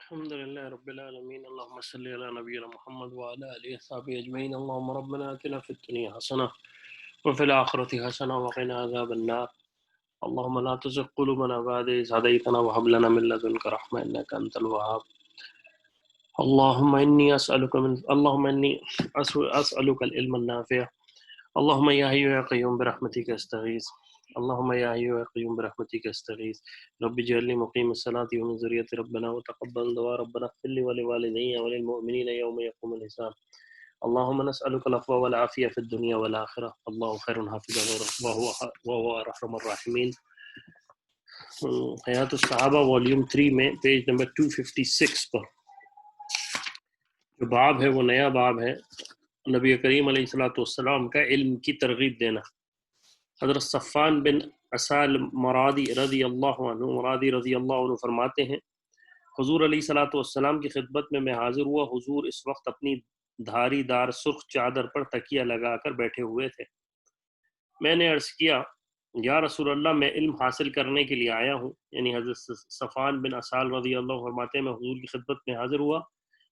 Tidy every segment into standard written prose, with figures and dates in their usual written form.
الحمدللہ رب العالمین اللہم صلی علی نبینا محمد وعلی آلہ وصحبہ اجمعین اللہم ربنا آتنا فی الدنیا حسنہ وفی الآخرۃ حسنہ وقنا عذاب النار اللہم لا تزغ قلوبنا بعد إذ هديتنا وهب لنا من لدنک رحمة إنک أنت الوهاب اللہم انی أسألک العلم النافع اللہم یا حی یا قیوم برحمتک استغیث اللہم یا حی یا قیوم برحمتک استغیث رب اجعلنی مقیم الصلاۃ ومن ذریتی ربنا وتقبل دعاء ربنا اغفر لی ولوالدی وللمؤمنین یوم یقوم الحساب اللہم نسألک العفو والعافیہ فی الدنیا والآخرہ اللہ خیر حافظا وهو ارحم الراحمین۔ حیات الصحابہ والیوم 3 میں پیج نمبر 256 پر جو باب ہے وہ نیا باب ہے، نبی کریم علیہ الصلوۃ والسلام کا علم کی ترغیب دینا۔ حضرت صفان بن اسال مرادی رضی اللہ عنہ فرماتے ہیں حضور علیہ الصلوۃ والسلام کی خدمت میں حاضر ہوا۔ حضور اس وقت اپنی دھاری دار سرخ چادر پر تکیہ لگا کر بیٹھے ہوئے تھے۔ میں نے عرض کیا یا رسول اللہ میں علم حاصل کرنے کے لیے آیا ہوں، یعنی حضرت صفان بن اسال رضی اللہ عنہ فرماتے ہیں میں حضور کی خدمت میں حاضر ہوا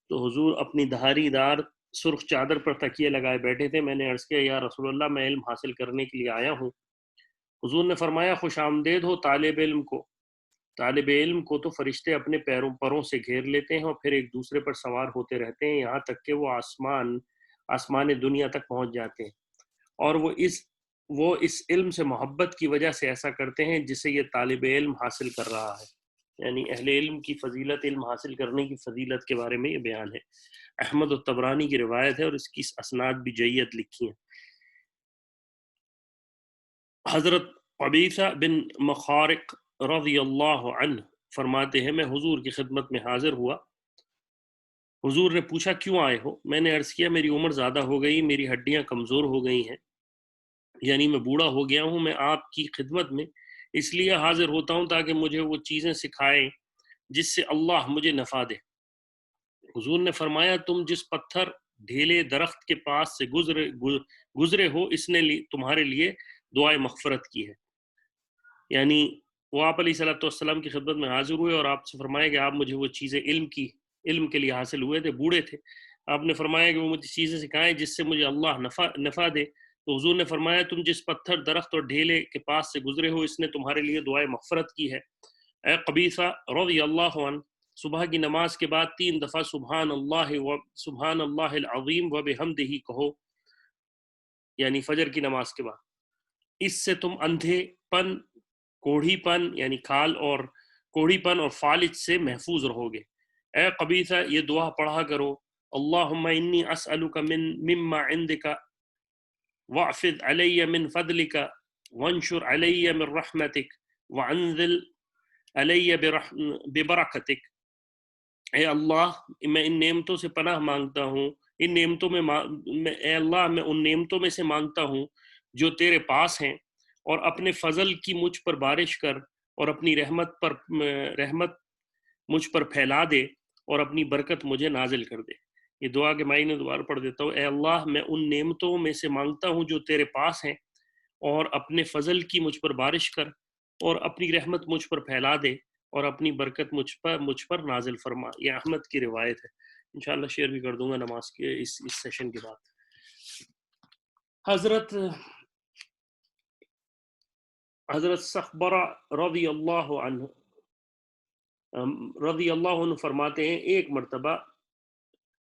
تو حضور اپنی دھاری دار سرخ چادر پر تکیے لگائے بیٹھے تھے۔ میں نے عرض کیا یا رسول اللہ میں علم حاصل کرنے کے لیے آیا ہوں۔ حضور نے فرمایا خوش آمدید ہو طالب علم کو۔ طالب علم کو تو فرشتے اپنے پروں سے گھیر لیتے ہیں اور پھر ایک دوسرے پر سوار ہوتے رہتے ہیں یہاں تک کہ وہ آسمان دنیا تک پہنچ جاتے ہیں، اور وہ اس علم سے محبت کی وجہ سے ایسا کرتے ہیں جسے یہ طالب علم حاصل کر رہا ہے۔ یعنی اہل علم کی فضیلت، علم حاصل کرنے کی فضیلت کے بارے میں یہ بیان ہے۔ احمد الطبرانی کی روایت ہے اور اس کی اسناد بھی جید لکھی ہیں۔ حضرت قبیصہ بن مخارق رضی اللہ عنہ فرماتے ہیں میں حضور کی خدمت میں حاضر ہوا۔ حضور نے پوچھا کیوں آئے ہو؟ میں نے عرض کیا میری عمر زیادہ ہو گئی، میری ہڈیاں کمزور ہو گئی ہیں، یعنی میں بوڑھا ہو گیا ہوں، میں آپ کی خدمت میں اس لیے حاضر ہوتا ہوں تاکہ مجھے وہ چیزیں سکھائیں جس سے اللہ مجھے نفع دے۔ حضور نے فرمایا تم جس پتھر ڈھیلے درخت کے پاس سے گزرے ہو اس نے تمہارے لیے دعائے مغفرت کی ہے۔ یعنی وہ آپ علیہ صلاۃ والسلام کی خدمت میں حاضر ہوئے اور آپ سے فرمایا کہ آپ مجھے وہ چیزیں علم کے لیے حاصل ہوئے تھے، بوڑھے تھے، آپ نے فرمایا کہ وہ مجھے چیزیں سکھائیں جس سے مجھے اللہ نفع دے۔ تو حضور نے فرمایا تم جس پتھر درخت اور ڈھیلے کے پاس سے گزرے ہو اس نے تمہارے لیے دعائے مغفرت کی ہے۔ اے قبیصہ رضی اللہ عنہ صبح کی نماز کے بعد 3 دفعہ سبحان اللہ العظیم و بحمدہ کہو، یعنی فجر کی نماز کے بعد۔ اس سے تم اندھے پن، کوڑھی پن یعنی کھال اور کوڑھی پن اور فالج سے محفوظ رہو گے۔ اے قبیصہ یہ دعا پڑھا کرو اللہم انی اسألک مما عندک واعفض علی من فضلک وانشر علی من رحمتک وانزل علی ببرکتک۔ اے اللہ میں ان نعمتوں سے پناہ مانگتا ہوں، ان نعمتوں میں اے اللہ میں ان نعمتوں میں سے مانگتا ہوں جو تیرے پاس ہیں، اور اپنے فضل کی مجھ پر بارش کر اور اپنی رحمت مجھ پر پھیلا دے اور اپنی برکت مجھے نازل کر دے۔ یہ دعا کے معنی دوبارہ پڑھ دیتا ہوں۔ اے اللہ میں ان نعمتوں میں سے مانگتا ہوں جو تیرے پاس ہیں، اور اپنے فضل کی مجھ پر بارش کر اور اپنی رحمت مجھ پر پھیلا دے اور اپنی برکت مجھ پر نازل فرما۔ یہ احمد کی روایت ہے، انشاءاللہ شیئر بھی کر دوں گا نماز کے اس سیشن کے بعد۔ حضرت صخبرہ رضی اللہ عنہ فرماتے ہیں ایک مرتبہ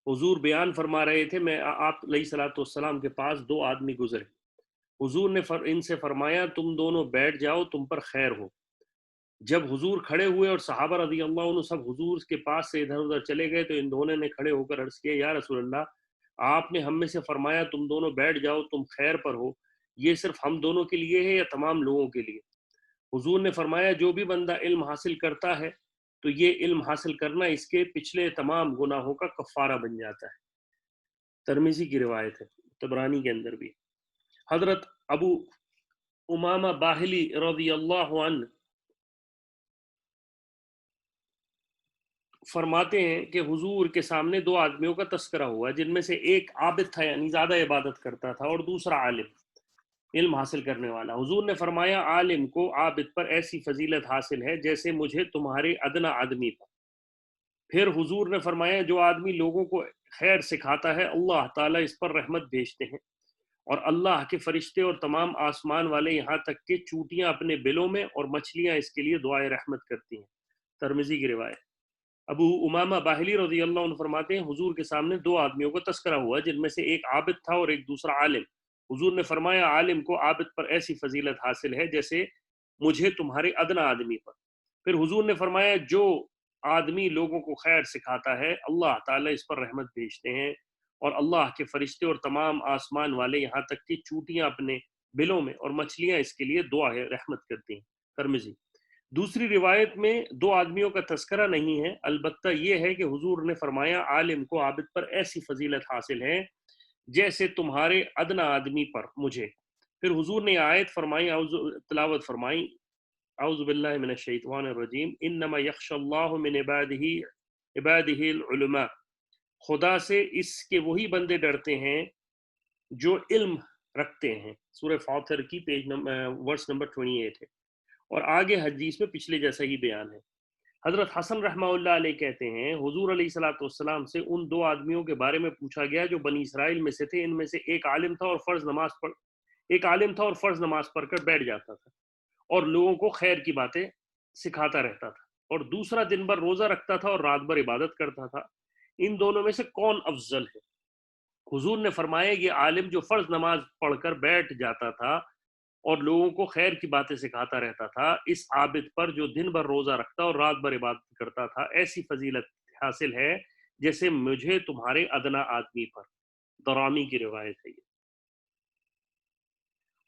حضور بیان فرما رہے تھے، میں آپ علیہ الصلوۃ والسلام کے پاس 2 آدمی گزرے۔ حضور نے ان سے فرمایا تم دونوں بیٹھ جاؤ، تم پر خیر ہو۔ جب حضور کھڑے ہوئے اور صحابہ رضی اللہ عنہ سب حضور کے پاس سے ادھر ادھر چلے گئے تو ان دونوں نے کھڑے ہو کر عرض کیا یا رسول اللہ آپ نے ہم میں سے فرمایا تم دونوں بیٹھ جاؤ، تم خیر پر ہو، یہ صرف ہم دونوں کے لیے ہے یا تمام لوگوں کے لیے؟ حضور نے فرمایا جو بھی بندہ علم حاصل کرتا ہے تو یہ علم حاصل کرنا اس کے پچھلے تمام گناہوں کا کفارہ بن جاتا ہے۔ ترمذی کی روایت ہے، طبرانی کے اندر بھی۔ حضرت ابو امامہ باہلی رضی اللہ عنہ فرماتے ہیں کہ حضور کے سامنے 2 آدمیوں کا تذکرہ ہوا جن میں سے ایک عابد تھا یعنی زیادہ عبادت کرتا تھا، اور دوسرا عالم، علم حاصل کرنے والا۔ حضور نے فرمایا عالم کو عابد پر ایسی فضیلت حاصل ہے جیسے مجھے تمہارے ادنی آدمی پر۔ پھر حضور نے فرمایا جو آدمی لوگوں کو خیر سکھاتا ہے اللہ تعالیٰ اس پر رحمت بھیجتے ہیں، اور اللہ کے فرشتے اور تمام آسمان والے یہاں تک کہ چوٹیاں اپنے بلوں میں اور مچھلیاں اس کے لیے دعائے رحمت کرتی ہیں۔ ترمذی کی روایت۔ ابو امامہ باہلی رضی اللہ عنہ فرماتے ہیں حضور کے سامنے دو آدمیوں کو تذکرہ ہوا جن میں سے ایک عابد تھا اور ایک دوسرا عالم۔ حضور نے فرمایا عالم کو عابد پر ایسی فضیلت حاصل ہے جیسے مجھے تمہارے ادنا آدمی پر۔ پھر حضور نے فرمایا جو آدمی لوگوں کو خیر سکھاتا ہے اللہ تعالیٰ اس پر رحمت بھیجتے ہیں، اور اللہ کے فرشتے اور تمام آسمان والے یہاں تک کہ چوٹیاں اپنے بلوں میں اور مچھلیاں اس کے لیے دعا رحمت کرتی ہیں۔ ترمذی۔ دوسری روایت میں دو آدمیوں کا تذکرہ نہیں ہے، البتہ یہ ہے کہ حضور نے فرمایا عالم کو عابد پر ایسی فضیلت حاصل ہے جیسے تمہارے ادنا آدمی پر مجھے۔ پھر حضور نے آیت فرمائی، تلاوت فرمائی، اعوذ باللہ من الشیطان الرجیم انما یخشى اللہ من عبادہ العلماء، خدا سے اس کے وہی بندے ڈرتے ہیں جو علم رکھتے ہیں۔ سورہ فاطر کی ورس نمبر 28 ہے، اور آگے حدیث میں پچھلے جیسا ہی بیان ہے۔ حضرت حسن رحمہ اللہ علیہ کہتے ہیں حضور علیہ الصلوۃ والسلام سے ان دو آدمیوں کے بارے میں پوچھا گیا جو بنی اسرائیل میں سے تھے، ان میں سے ایک عالم تھا اور فرض نماز پڑھ کر بیٹھ جاتا تھا اور لوگوں کو خیر کی باتیں سکھاتا رہتا تھا، اور دوسرا دن بھر روزہ رکھتا تھا اور رات بھر عبادت کرتا تھا، ان دونوں میں سے کون افضل ہے؟ حضور نے فرمایا یہ عالم جو فرض نماز پڑھ کر بیٹھ جاتا تھا اور لوگوں کو خیر کی باتیں سکھاتا رہتا تھا، اس عابد پر جو دن بھر روزہ رکھتا اور رات بھر عبادت کرتا تھا ایسی فضیلت حاصل ہے جیسے مجھے تمہارے ادنا آدمی پر۔ درامی کی روایت ہے یہ۔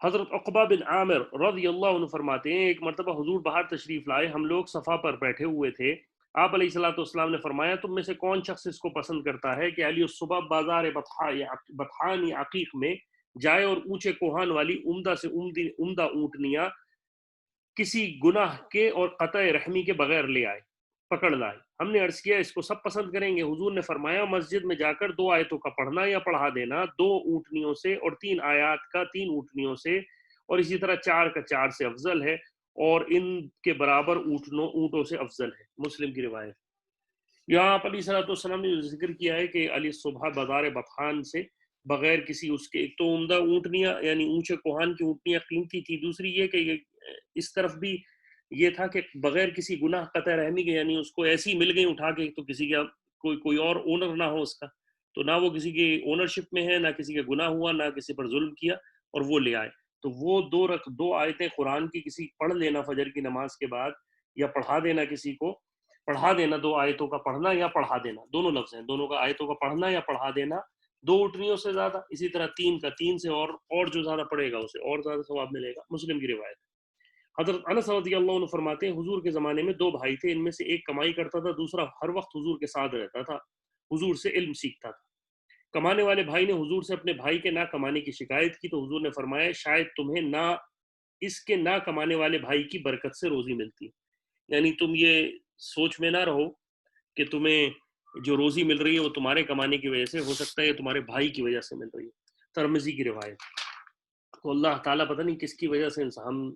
حضرت عقبہ بن عامر رضی اللہ عنہ فرماتے ہیں ایک مرتبہ حضور باہر تشریف لائے، ہم لوگ صفا پر بیٹھے ہوئے تھے، آپ علیہ الصلوۃ والسلام نے فرمایا تم میں سے کون شخص اس کو پسند کرتا ہے کہ علی الصبح بازار بطحان عقیق میں جائے اور اونچے کوہان والی عمدہ سے عمدہ اونٹنیاں کسی گناہ کے اور قطع رحمی کے بغیر لے آئے، پکڑ لائے۔ ہم نے عرض کیا اس کو سب پسند کریں گے؟ حضور نے فرمایا مسجد میں جا کر 2 آیتوں کا پڑھنا یا پڑھا دینا 2 اونٹنیوں سے، اور 3 آیات کا 3 اونٹنیوں سے، اور اسی طرح 4 کا 4 سے افضل ہے، اور ان کے برابر اونٹوں سے افضل ہے۔ مسلم کی روایت۔ یہاں آپ علیہ الصلوۃ والسلام نے ذکر کیا ہے کہ علی صبح بازار بطحان سے بغیر کسی اس کے، ایک تو عمدہ اونٹنیاں یعنی اونچے کوہان کی اونٹنیاں قیمتی تھی، دوسری یہ کہ اس طرف بھی یہ تھا کہ بغیر کسی گناہ قطع رحمی کے، یعنی اس کو ایسی مل گئی اٹھا کے، تو کسی کا کوئی اور اونر نہ ہو اس کا، تو نہ وہ کسی کی اونرشپ میں ہے، نہ کسی کا گناہ ہوا، نہ کسی پر ظلم کیا، اور وہ لے آئے۔ تو وہ 2 آیتیں قرآن کی کسی پڑھ لینا فجر کی نماز کے بعد، یا پڑھا دینا کسی کو، پڑھا دینا 2 آیتوں کا پڑھنا یا پڑھا دینا، دونوں لفظ ہیں، دونوں کا آیتوں کا پڑھنا یا پڑھا دینا 2 اونٹنیوں سے زیادہ، اسی طرح 3 کا 3 سے، اور جو زیادہ پڑھے گا اسے اور زیادہ ثواب ملے گا۔ مسلم کی روایت۔ حضرت انس رضی اللہ عنہ فرماتے ہیں حضور کے زمانے میں 2 بھائی تھے، ان میں سے ایک کمائی کرتا تھا، دوسرا ہر وقت حضور کے ساتھ رہتا تھا، حضور سے علم سیکھتا تھا۔ کمانے والے بھائی نے حضور سے اپنے بھائی کے نہ کمانے کی شکایت کی، تو حضور نے فرمایا شاید تمہیں نہ اس کے نہ کمانے والے بھائی کی برکت سے روزی ملتی ہے، یعنی تم یہ سوچ میں نہ رہو کہ تمہیں جو روزی مل رہی ہے وہ تمہارے کمانے کی وجہ سے، ہو سکتا ہے یہ تمہارے بھائی کی وجہ سے مل رہی ہے۔ ترمذی کی روایت۔ تو اللہ تعالیٰ پتہ نہیں کس کی وجہ سے انسان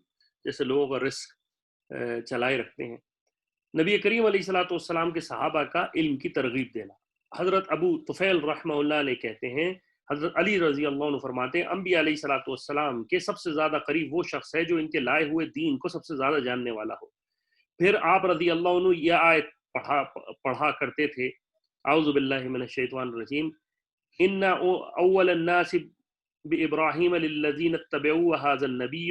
جیسے لوگوں کا رزق چلائے رکھتے ہیں۔ نبی کریم علیہ الصلوۃ والسلام کے صحابہ کا علم کی ترغیب دینا۔ حضرت ابو طفیل رحمہ اللہ علیہ کہتے ہیں حضرت علی رضی اللہ عنہ فرماتے ہیں انبیاء علیہ الصلوۃ والسلام کے سب سے زیادہ قریب وہ شخص ہے جو ان کے لائے ہوئے دین کو سب سے زیادہ جاننے والا ہو۔ پھر آپ رضی اللہ عنہ یہ آیت پڑھا کرتے تھے، اعوذ باللہ من الشیطان الرجیم ان اول الناس بابراہیم للذین اتبعوا هذا النبی،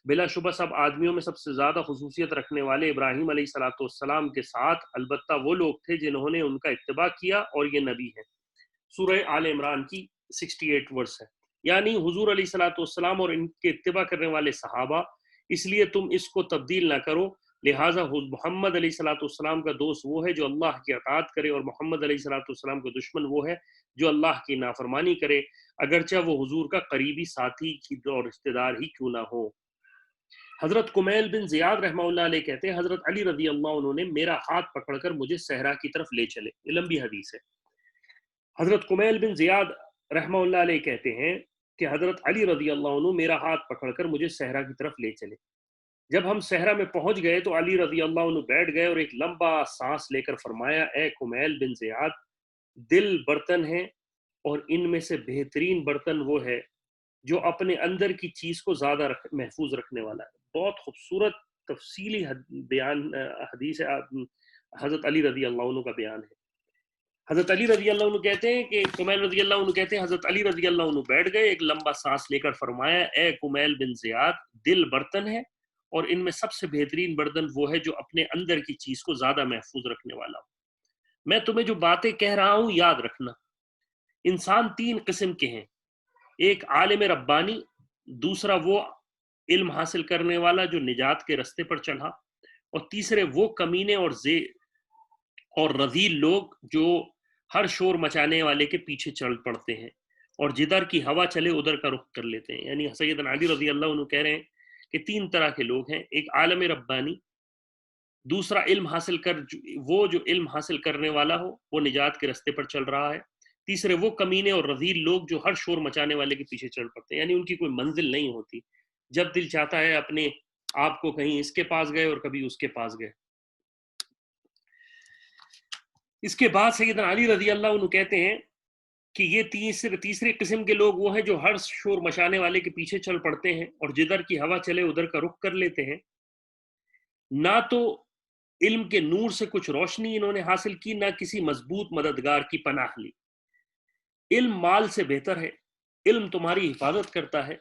بلا شبہ سب آدمیوں میں سب سے زیادہ خصوصیت رکھنے والے ابراہیم علیہ الصلوۃ والسلام کے ساتھ البتہ وہ لوگ تھے جنہوں نے ان کا اتباع کیا، اور یہ نبی ہے۔ سورہ آل عمران کی 68 ورس ہے، یعنی حضور علیہ الصلوۃ والسلام اور ان کے اتباع کرنے والے صحابہ، اس لیے تم اس کو تبدیل نہ کرو، لہٰذا محمد علیہ الصلوۃ والسلام کا دوست وہ ہے جو اللہ کی اطاعت کرے، اور محمد علیہ الصلوۃ والسلام کا دشمن وہ ہے جو اللہ کی نافرمانی کرے، اگرچہ وہ حضور کا قریبی ساتھی اور رشتہ دار ہی کیوں نہ ہو۔ حضرت کمیل بن زیاد رحمہ اللہ علیہ کہتے ہیں حضرت علی رضی اللہ عنہ نے میرا ہاتھ پکڑ کر مجھے صحرا کی طرف لے چلے، یہ لمبی حدیث ہے۔ حضرت کمیل بن زیاد رحمہ اللہ علیہ کہتے ہیں کہ حضرت علی رضی اللہ عنہ میرا ہاتھ پکڑ کر مجھے صحرا کی طرف لے چلے، جب ہم صحرا میں پہنچ گئے تو علی رضی اللہ عنہ بیٹھ گئے اور ایک لمبا سانس لے کر فرمایا، اے کمیل بن زیاد، دل برتن ہیں اور ان میں سے بہترین برتن وہ ہے جو اپنے اندر کی چیز کو زیادہ محفوظ رکھنے والا ہے۔ بہت خوبصورت تفصیلی بیان حدیث حضرت علی رضی اللہ عنہ کا بیان ہے۔ حضرت علی رضی اللہ عنہ کہتے ہیں کہ کمیل رضی اللہ عنہ کہتے ہیں حضرت علی رضی اللہ عنہ بیٹھ گئے، ایک لمبا سانس لے کر فرمایا، اے کمیل بن زیاد، دل برتن ہے اور ان میں سب سے بہترین برتن وہ ہے جو اپنے اندر کی چیز کو زیادہ محفوظ رکھنے والا ہو۔ میں تمہیں جو باتیں کہہ رہا ہوں یاد رکھنا۔ انسان تین قسم کے ہیں، ایک عالم ربانی، دوسرا وہ علم حاصل کرنے والا جو نجات کے رستے پر چلا، اور تیسرے وہ کمینے اور رذیل لوگ جو ہر شور مچانے والے کے پیچھے چل پڑتے ہیں اور جدھر کی ہوا چلے ادھر کا رخ کر لیتے ہیں۔ یعنی سیدنا علی رضی اللہ عنہ کہہ رہے ہیں کہ تین طرح کے لوگ ہیں، ایک عالم ربانی، دوسرا وہ جو علم حاصل کرنے والا ہو، وہ نجات کے رستے پر چل رہا ہے، تیسرے وہ کمینے اور رذیل لوگ جو ہر شور مچانے والے کے پیچھے چل پڑتے ہیں، یعنی ان کی کوئی منزل نہیں ہوتی، جب دل چاہتا ہے اپنے آپ کو کہیں اس کے پاس گئے اور کبھی اس کے پاس گئے۔ اس کے بعد سیدنا علی رضی اللہ عنہ کہتے ہیں کہ یہ تیسری قسم کے لوگ وہ ہیں جو ہر شور مچانے والے کے پیچھے چل پڑتے ہیں اور جدھر کی ہوا چلے ادھر کا رخ کر لیتے ہیں، نہ تو علم کے نور سے کچھ روشنی انہوں نے حاصل کی، نہ کسی مضبوط مددگار کی پناہ لی۔ علم مال سے بہتر ہے، علم تمہاری حفاظت کرتا ہے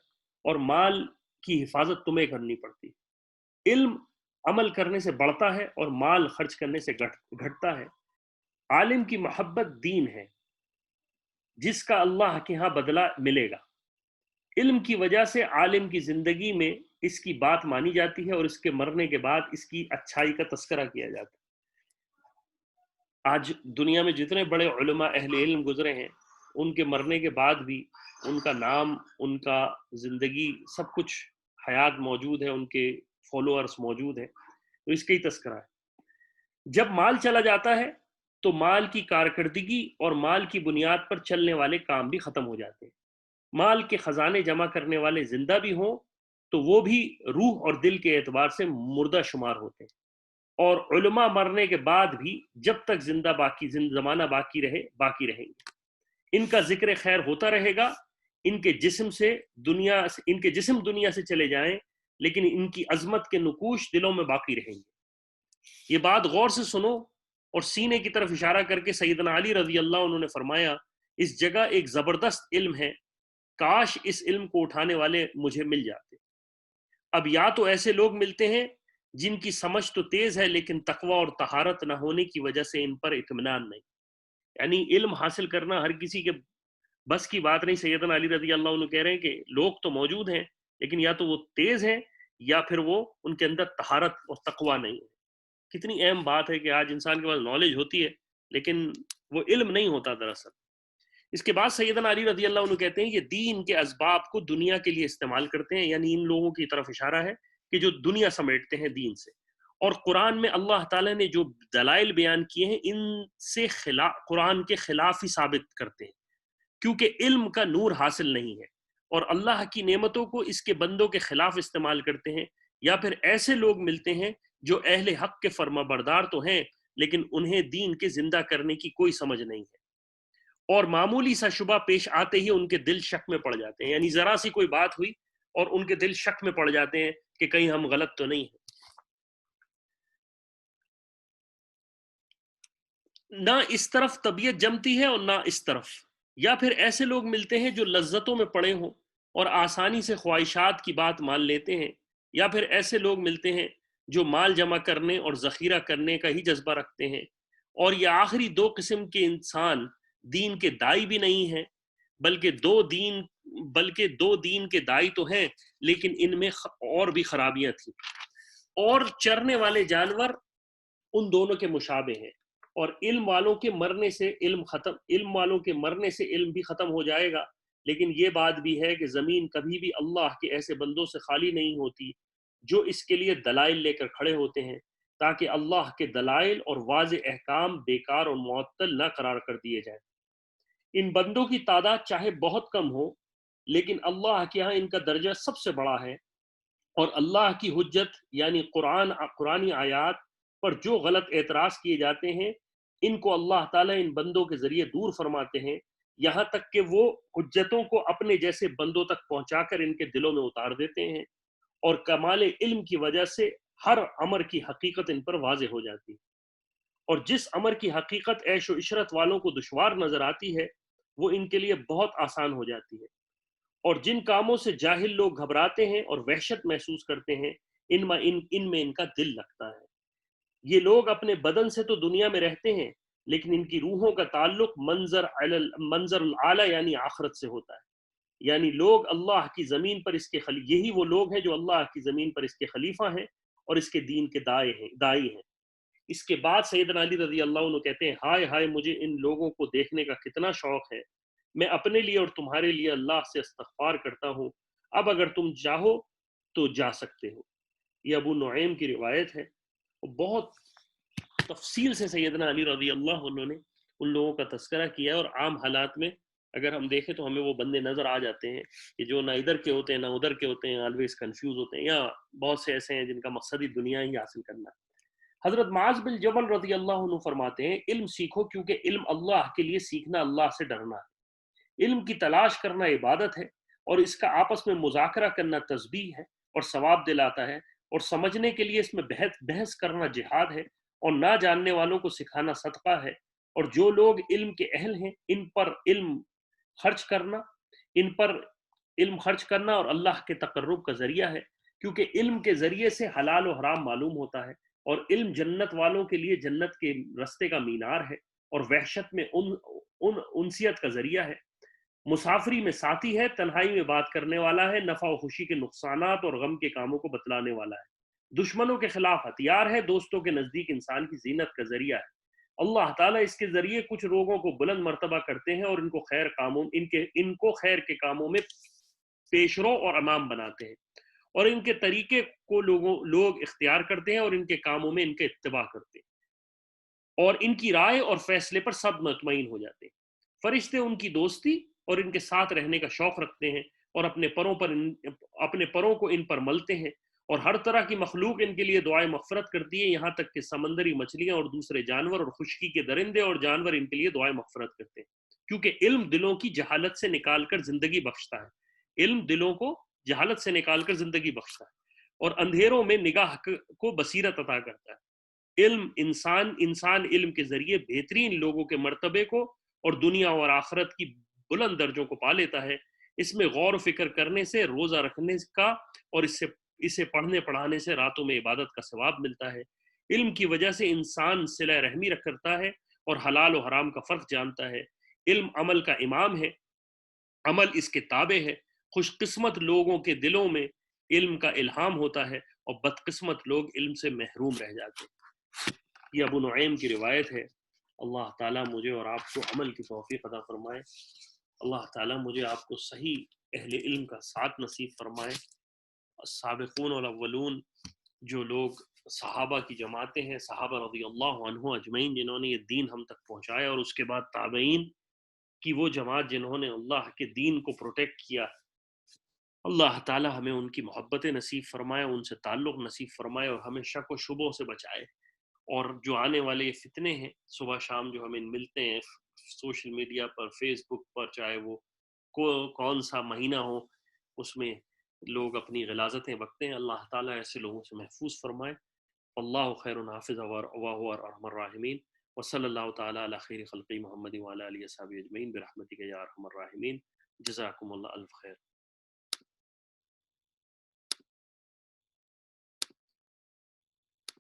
اور مال کی حفاظت تمہیں کرنی پڑتی۔ علم عمل کرنے سے بڑھتا ہے اور مال خرچ کرنے سے گھٹتا ہے۔ عالم کی محبت دین ہے جس کا اللہ کے ہاں بدلہ ملے گا۔ علم کی وجہ سے عالم کی زندگی میں اس کی بات مانی جاتی ہے اور اس کے مرنے کے بعد اس کی اچھائی کا تذکرہ کیا جاتا ہے۔ آج دنیا میں جتنے بڑے علماء اہل علم گزرے ہیں، ان کے مرنے کے بعد بھی ان کا نام، ان کا زندگی، سب کچھ حیات موجود ہے، ان کے فالوورز موجود ہیں، تو اس کا ہی تذکرہ ہے۔ جب مال چلا جاتا ہے تو مال کی کارکردگی اور مال کی بنیاد پر چلنے والے کام بھی ختم ہو جاتے ہیں۔ مال کے خزانے جمع کرنے والے زندہ بھی ہوں تو وہ بھی روح اور دل کے اعتبار سے مردہ شمار ہوتے ہیں، اور علماء مرنے کے بعد بھی جب تک زمانہ باقی رہیں گے، ان کا ذکر خیر ہوتا رہے گا۔ ان کے جسم دنیا سے چلے جائیں لیکن ان کی عظمت کے نقوش دلوں میں باقی رہیں گے۔ یہ بات غور سے سنو، اور سینے کی طرف اشارہ کر کے سیدنا علی رضی اللہ عنہ نے فرمایا، اس جگہ ایک زبردست علم ہے، کاش اس علم کو اٹھانے والے مجھے مل جاتے۔ اب یا تو ایسے لوگ ملتے ہیں جن کی سمجھ تو تیز ہے لیکن تقوی اور طہارت نہ ہونے کی وجہ سے ان پر اطمینان نہیں۔ یعنی علم حاصل کرنا ہر کسی کے بس کی بات نہیں۔ سیدنا علی رضی اللہ عنہ کہہ رہے ہیں کہ لوگ تو موجود ہیں لیکن یا تو وہ تیز ہیں یا پھر وہ ان کے اندر طہارت اور تقوی نہیں ہے۔ کتنی اہم بات ہے کہ آج انسان کے پاس نالج ہوتی ہے لیکن وہ علم نہیں ہوتا دراصل۔ اس کے بعد سیدنا علی رضی اللہ عنہ کہتے ہیں یہ دین کے اسباب کو دنیا کے لیے استعمال کرتے ہیں، یعنی ان لوگوں کی طرف اشارہ ہے کہ جو دنیا سمیٹتے ہیں دین سے۔ اور قرآن میں اللہ تعالیٰ نے جو دلائل بیان کیے ہیں ان سے قرآن کے خلاف ہی ثابت کرتے ہیں، کیونکہ علم کا نور حاصل نہیں ہے، اور اللہ کی نعمتوں کو اس کے بندوں کے خلاف استعمال کرتے ہیں۔ یا پھر ایسے لوگ ملتے ہیں جو اہل حق کے فرما بردار تو ہیں لیکن انہیں دین کے زندہ کرنے کی کوئی سمجھ نہیں ہے، اور معمولی سا شبہ پیش آتے ہی ان کے دل شک میں پڑ جاتے ہیں۔ یعنی ذرا سی کوئی بات ہوئی اور ان کے دل شک میں پڑ جاتے ہیں کہ کہیں ہم غلط تو نہیں ہیں۔ نہ اس طرف طبیعت جمتی ہے اور نہ اس طرف۔ یا پھر ایسے لوگ ملتے ہیں جو لذتوں میں پڑے ہوں اور آسانی سے خواہشات کی بات مان لیتے ہیں۔ یا پھر ایسے لوگ ملتے ہیں جو مال جمع کرنے اور ذخیرہ کرنے کا ہی جذبہ رکھتے ہیں۔ اور یہ آخری دو قسم کے انسان دین کے دائی بھی نہیں ہیں، بلکہ دو دین کے دائی تو ہیں لیکن ان میں اور بھی خرابیاں تھیں۔ اور چرنے والے جانور ان دونوں کے مشابہ ہیں، اور علم والوں کے مرنے سے علم بھی ختم ہو جائے گا، لیکن یہ بات بھی ہے کہ زمین کبھی بھی اللہ کے ایسے بندوں سے خالی نہیں ہوتی جو اس کے لیے دلائل لے کر کھڑے ہوتے ہیں، تاکہ اللہ کے دلائل اور واضح احکام بیکار اور معطل نہ قرار کر دیے جائیں۔ ان بندوں کی تعداد چاہے بہت کم ہو لیکن اللہ کے ہاں ان کا درجہ سب سے بڑا ہے، اور اللہ کی حجت یعنی قرآنی آیات پر جو غلط اعتراض کیے جاتے ہیں ان کو اللہ تعالیٰ ان بندوں کے ذریعے دور فرماتے ہیں، یہاں تک کہ وہ حجتوں کو اپنے جیسے بندوں تک پہنچا کر ان کے دلوں میں اتار دیتے ہیں، اور کمال علم کی وجہ سے ہر امر کی حقیقت ان پر واضح ہو جاتی ہے، اور جس امر کی حقیقت عیش و عشرت والوں کو دشوار نظر آتی ہے وہ ان کے لیے بہت آسان ہو جاتی ہے، اور جن کاموں سے جاہل لوگ گھبراتے ہیں اور وحشت محسوس کرتے ہیں ان میں ان کا دل لگتا ہے۔ یہ لوگ اپنے بدن سے تو دنیا میں رہتے ہیں لیکن ان کی روحوں کا تعلق منظر العالی یعنی آخرت سے ہوتا ہے، یعنی لوگ اللہ کی زمین پر یہی وہ لوگ ہیں جو اللہ کی زمین پر اس کے خلیفہ ہیں اور اس کے دین کے دائی ہیں۔ اس کے بعد سیدنا علی رضی اللہ عنہ کہتے ہیں، ہائے ہائے مجھے ان لوگوں کو دیکھنے کا کتنا شوق ہے، میں اپنے لیے اور تمہارے لیے اللہ سے استغفار کرتا ہوں، اب اگر تم چاہو تو جا سکتے ہو۔ یہ ابو نعیم کی روایت ہے، بہت تفصیل سے سیدنا علی رضی اللہ عنہ نے ان لوگوں کا تذکرہ کیا ہے، اور عام حالات میں اگر ہم دیکھیں تو ہمیں وہ بندے نظر آ جاتے ہیں کہ جو نہ ادھر کے ہوتے ہیں نہ ادھر کے ہوتے ہیں، آلویز کنفیوز ہوتے ہیں، یا بہت سے ایسے ہیں جن کا مقصد ہی دنیا ہی حاصل کرنا ہے۔ حضرت معاذ بن جبل رضی اللہ عنہ فرماتے ہیں، علم سیکھو کیونکہ علم اللہ کے لیے سیکھنا اللہ سے ڈرنا ہے، علم کی تلاش کرنا عبادت ہے، اور اس کا آپس میں مذاکرہ کرنا تسبیح ہے اور ثواب دلاتا ہے، اور سمجھنے کے لیے اس میں بحث کرنا جہاد ہے، اور نہ جاننے والوں کو سکھانا صدقہ ہے، اور جو لوگ علم کے اہل ہیں ان پر علم خرچ کرنا اور اللہ کے تقرب کا ذریعہ ہے، کیونکہ علم کے ذریعے سے حلال و حرام معلوم ہوتا ہے، اور علم جنت والوں کے لیے جنت کے رستے کا مینار ہے، اور وحشت میں انسیت کا ذریعہ ہے، مسافری میں ساتھی ہے، تنہائی میں بات کرنے والا ہے، نفع و خوشی کے نقصانات اور غم کے کاموں کو بتلانے والا ہے، دشمنوں کے خلاف ہتھیار ہے، دوستوں کے نزدیک انسان کی زینت کا ذریعہ ہے۔ اللہ تعالیٰ اس کے ذریعے کچھ لوگوں کو بلند مرتبہ کرتے ہیں اور ان کو خیر کے کاموں میں پیشرو اور امام بناتے ہیں، اور ان کے طریقے کو لوگ اختیار کرتے ہیں اور ان کے کاموں میں ان کے اتباع کرتے ہیں، اور ان کی رائے اور فیصلے پر سب مطمئن ہو جاتے ہیں۔ فرشتے ان کی دوستی اور ان کے ساتھ رہنے کا شوق رکھتے ہیں، اور اپنے پروں کو ان پر ملتے ہیں، اور ہر طرح کی مخلوق ان کے لیے دعائیں مغفرت کرتی ہے، یہاں تک کہ سمندری مچھلیاں اور دوسرے جانور اور خشکی کے درندے اور جانور ان کے لیے دعائیں مغفرت کرتے ہیں، کیونکہ علم دلوں کی جہالت سے نکال کر زندگی بخشتا ہے، علم دلوں کو جہالت سے نکال کر زندگی بخشتا ہے، اور اندھیروں میں نگاہ کو بصیرت عطا کرتا ہے۔ انسان علم کے ذریعے بہترین لوگوں کے مرتبے کو اور دنیا اور آخرت کی بلند درجوں کو پا لیتا ہے۔ اس میں غور و فکر کرنے سے، روزہ رکھنے کا اور اسے پڑھنے پڑھانے سے راتوں میں عبادت کا ثواب ملتا ہے۔ علم کی وجہ سے انسان صلہ رحمی کرتا ہے اور حلال و حرام کا فرق جانتا ہے۔ علم عمل کا امام ہے، عمل اس کے تابع ہے۔ خوش قسمت لوگوں کے دلوں میں علم کا الہام ہوتا ہے، اور بدقسمت لوگ علم سے محروم رہ جاتے ہیں۔ یہ ابو نعیم کی روایت ہے۔ اللہ تعالیٰ مجھے اور آپ کو عمل کی توفیق عطا فرمائے، اللہ تعالیٰ مجھے آپ کو صحیح اہل علم کا ساتھ نصیب فرمائے۔ السابقون الاولون، جو لوگ صحابہ کی جماعتیں ہیں، صحابہ رضی اللہ عنہ اجمعین جنہوں نے یہ دین ہم تک پہنچایا، اور اس کے بعد تابعین کی وہ جماعت جنہوں نے اللہ کے دین کو پروٹیکٹ کیا، اللہ تعالیٰ ہمیں ان کی محبت نصیب فرمائے، ان سے تعلق نصیب فرمائے، اور ہمیں شک و شبوں سے بچائے، اور جو آنے والے یہ فتنے ہیں صبح شام جو ہمیں ملتے ہیں سوشل میڈیا پر، فیس بک پر، چاہے وہ کون سا مہینہ ہو، اس میں لوگ اپنی غلاظتیں بکتے ہیں، اللہ تعالیٰ ایسے لوگوں سے محفوظ فرمائے۔ اللہ خیر حافظ وهو ارحم الراحمین، وصلی اللہ تعالیٰ علی خیر خلقی محمد وعلی آلہ وصحبہ اجمعین برحمتک یا ارحم الراحمین۔ جزاکم اللہ الف خیر۔